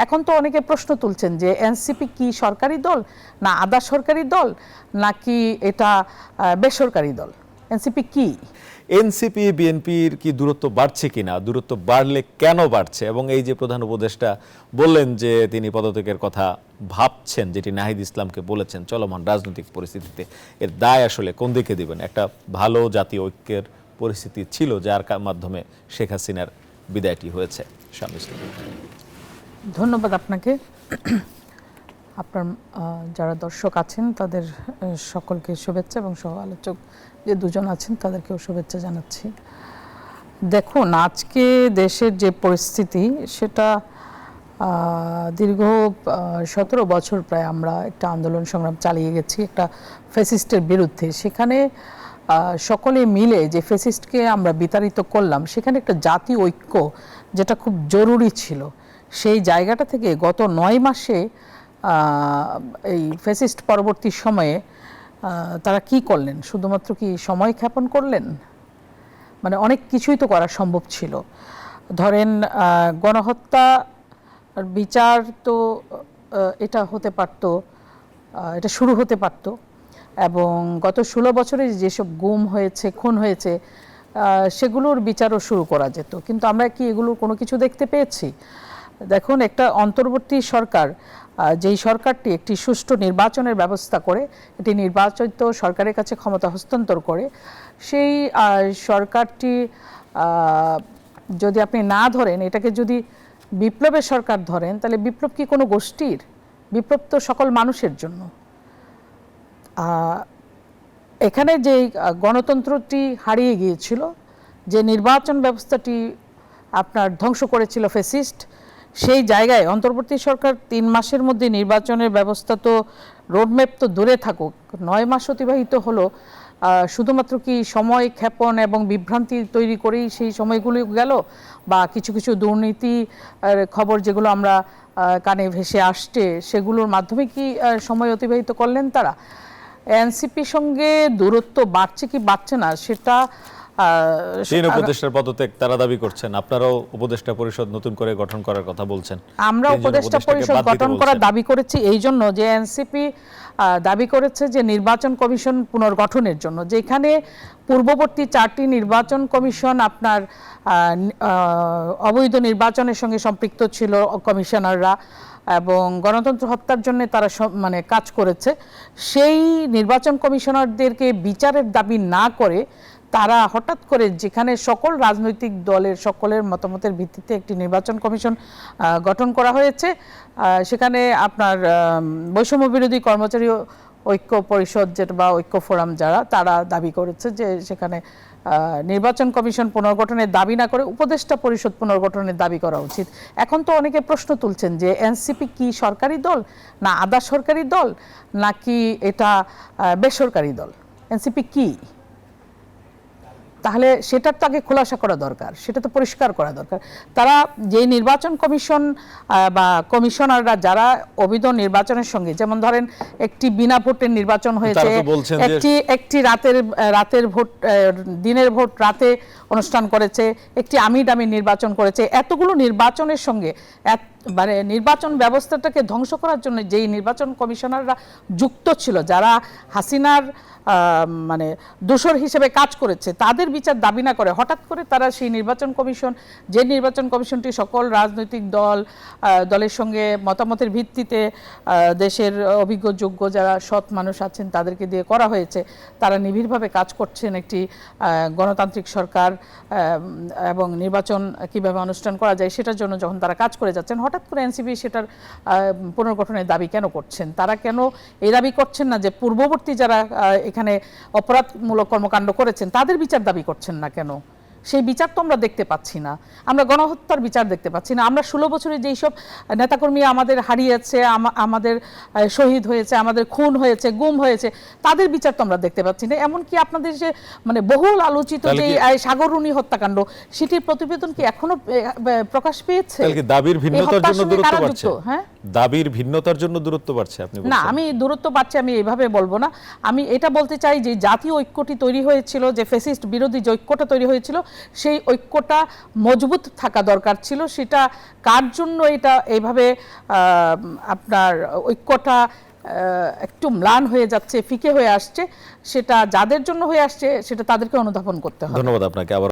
এখন তো অনেকে প্রশ্ন তুলছেন যে এনসিপি কি সরকারি দল, না আধা সরকারি দল, নাকি এটা বেসরকারি দল? এনসিপি কি? এনসিপি বিএনপির কি দূরত্ব বাড়ছে কিনা, দূরত্ব বাড়লে কেন বাড়ছে, এবং এই যে প্রধান উপদেষ্টা বললেন যে তিনি পদত্যাগের কথা ভাবছেন, যেটি নাহিদ ইসলামকে বলেছেন, চলমান রাজনৈতিক পরিস্থিতিতে এর দায় আসলে কোন দিকে দিবেন? একটা ভালো জাতীয় ঐক্যের পরিস্থিতি ছিল যার মাধ্যমে শেখ হাসিনার বিদায়টি হয়েছে। শামীম ইসলাম, ধন্যবাদ আপনাকে। আপনার যারা দর্শক আছেন তাদের সকলকে শুভেচ্ছা, এবং সহ আলোচক যে দুজন আছেন তাদেরকেও শুভেচ্ছা জানাচ্ছি। দেখুন, আজকে দেশের যে পরিস্থিতি সেটা দীর্ঘ 17 বছর প্রায় আমরা একটা আন্দোলন সংগ্রাম চালিয়ে গেছি একটা ফ্যাসিস্টের বিরুদ্ধে। সেখানে সকলে মিলে যে ফ্যাসিস্টকে আমরা বিতাড়িত করলাম, সেখানে একটা জাতীয় ঐক্য যেটা খুব জরুরি ছিল, সেই জায়গাটা থেকে গত 9 মাসে এই ফ্যাসিস্ট পরবর্তী সময়ে তারা কি করলেন? শুধুমাত্র কি সময় ক্ষেপণ করলেন? মানে অনেক কিছুই তো করা সম্ভব ছিল। ধরেন গণহত্যা বিচার তো এটা হতে পারত, এটা শুরু হতে পারত, এবং গত 16 বছরে যেসব গুম হয়েছে, খুন হয়েছে, সেগুলোর বিচারও শুরু করা যেত। কিন্তু আমরা কি এগুলোর কোনো কিছু দেখতে পেয়েছি? দেখুন, একটা অন্তর্বর্তী সরকার, যেই সরকারটি একটি সুষ্ঠু নির্বাচনের ব্যবস্থা করে, এটি নির্বাচিত সরকারের কাছে ক্ষমতা হস্তান্তর করে, সেই সরকারটি যদি আপনি না ধরেন, এটাকে যদি বিপ্লবের সরকার ধরেন, তাহলে বিপ্লব কি কোনো গোষ্ঠীর? বিপ্লব তো সকল মানুষের জন্য। এখানে যে গণতন্ত্রটি হারিয়ে গিয়েছিল, যে নির্বাচন ব্যবস্থাটি আপনার ধ্বংস করেছিল ফ্যাসিস্ট, সেই জায়গায় অন্তর্বর্তী সরকার 3 মাসের মধ্যে নির্বাচনের ব্যবস্থা, তো রোডম্যাপ তো দূরে থাকুক, 9 মাস অতিবাহিত হলো, শুধুমাত্র কি সময় ক্ষেপণ এবং বিভ্রান্তি তৈরি করেই সেই সময়গুলি গেল, বা কিছু কিছু দুর্নীতি খবর যেগুলো আমরা কানে ভেসে আসছে সেগুলোর মাধ্যমে কি সময় অতিবাহিত করলেন তারা? এনসিপির সঙ্গে দূরত্ব বাড়ছে কি বাড়ছে না সেটা উপদেষ্টার পদত্যাগ তারা দাবি করছেন, আপনারাও উপদেষ্টা পরিষদ নতুন করে গঠন করার কথা বলছেন। আমরা উপদেষ্টা পরিষদ গঠন করার দাবি করেছি এই জন্য যে এনসিপি দাবি করেছে যে নির্বাচন কমিশন পুনর্গঠনের জন্য, যেখানে পূর্ববর্তী 4টি নির্বাচন কমিশন আপনার অবৈধ নির্বাচনের সঙ্গে সম্পৃক্ত ছিল কমিশনাররা, এবং গণতন্ত্র হত্যার জন্য তারা মানে কাজ করেছে। সেই নির্বাচন কমিশনারদেরকে বিচারের দাবি না করে তারা হঠাৎ করে, যেখানে সকল রাজনৈতিক দলের সকলের মতামতের ভিত্তিতে একটি নির্বাচন কমিশন গঠন করা হয়েছে, সেখানে আপনার বৈষম্য বিরোধী কর্মচারী ঐক্য পরিষদ যেটা বা ঐক্য ফোরাম যারা, তারা দাবি করেছে যে সেখানে নির্বাচন কমিশন পুনর্গঠনের দাবি না করে উপদেষ্টা পরিষদ পুনর্গঠনের দাবি করা উচিত। এখন তো অনেকে প্রশ্ন তুলছেন যে এনসিপি কি সরকারি দল, না আধা সরকারি দল, নাকি এটা বেসরকারি দল? এনসিপি কি? তাহলে সেটার তো আগে খোলাসা করা দরকার, সেটা তো পরিষ্কার করা দরকার। তারা যে নির্বাচন কমিশন বা কমিশনাররা যারা অবৈধ নির্বাচনের সঙ্গে, যেমন ধরেন একটি বিনা ভোটের নির্বাচন হয়েছে, একটি রাতের ভোট, দিনের ভোট রাতে অনুষ্ঠান করেছে, একটি আমির নির্বাচন করেছে, এতগুলো নির্বাচনের সঙ্গে মানে নির্বাচন ব্যবস্থাটাকে ধ্বংস করার জন্য যেই নির্বাচন কমিশনাররা যুক্ত ছিল, যারা হাসিনার মানে দোষর হিসেবে কাজ করেছে, তাদের বিচার দাবি না করে হঠাৎ করে তারা সেই নির্বাচন কমিশন, যে নির্বাচন কমিশনটি সকল রাজনৈতিক দলের সঙ্গে মতামতের ভিত্তিতে দেশের অভিজ্ঞ যোগ্য যারা সৎ মানুষ আছেন তাদেরকে দিয়ে করা হয়েছে, তারা নিবিড়ভাবে কাজ করছেন একটি গণতান্ত্রিক সরকার এবং নির্বাচন কিভাবে অনুষ্ঠান করা যায় সেটার জন্য যখন তারা কাজ করে যাচ্ছেন, হঠাৎ করে এনসিপি সেটার পুনর্গঠনের দাবি কেন করছেন? তারা কেন এই দাবি করছেন না যে পূর্ববর্তী যারা এখানে অপরাধমূলক কর্মকাণ্ড করেছেন তাদের বিচার দাবি করছেন না কেন? সেই বিচার তো আমরা দেখতে পাচ্ছি না। আমরা গণহত্যার বিচার দেখতে পাচ্ছি না। আমরা 16 বছরে যেই সব নেতাকর্মী আমাদের হারিয়েছে, আমাদের শহীদ হয়েছে, আমাদের খুন হয়েছে, গুম হয়েছে, তাদের বিচার তো আমরা দেখতে পাচ্ছি না। এমনকি আপনাদের যে মানে বহুল আলোচিত যে সাগররুনি হত্যাকাণ্ড, সেটির প্রতিবেদন কি এখনো প্রকাশ পেয়েছে? দাবির ভিন্নতার জন্য দূরত্ব বাড়ছে। হ্যাঁ, দাবির ভিন্নতার জন্য দূরত্ব বাড়ছে আপনি না, বলছেন? আমি দূরত্ব বাড়ছে আমি এইভাবে বলবো না। আমি এটা বলতে চাই যে জাতীয় ঐক্যটি তৈরি হয়েছিল, যে ফ্যাসিস্ট বিরোধী যে ঐক্যটা তৈরি হয়েছিল, সেই ঐক্যটা মজবুত থাকা দরকার ছিল। সেটা কার জন্য এটা এইভাবে আপনার ঐক্যটা একটু ম্লান হয়ে যাচ্ছে, ফিকে হয়ে আসছে, সেটা যাদের জন্য হয়ে আসছে সেটা তাদেরকে অনুধাবন করতে হবে। ধন্যবাদ আপনাকে আবার।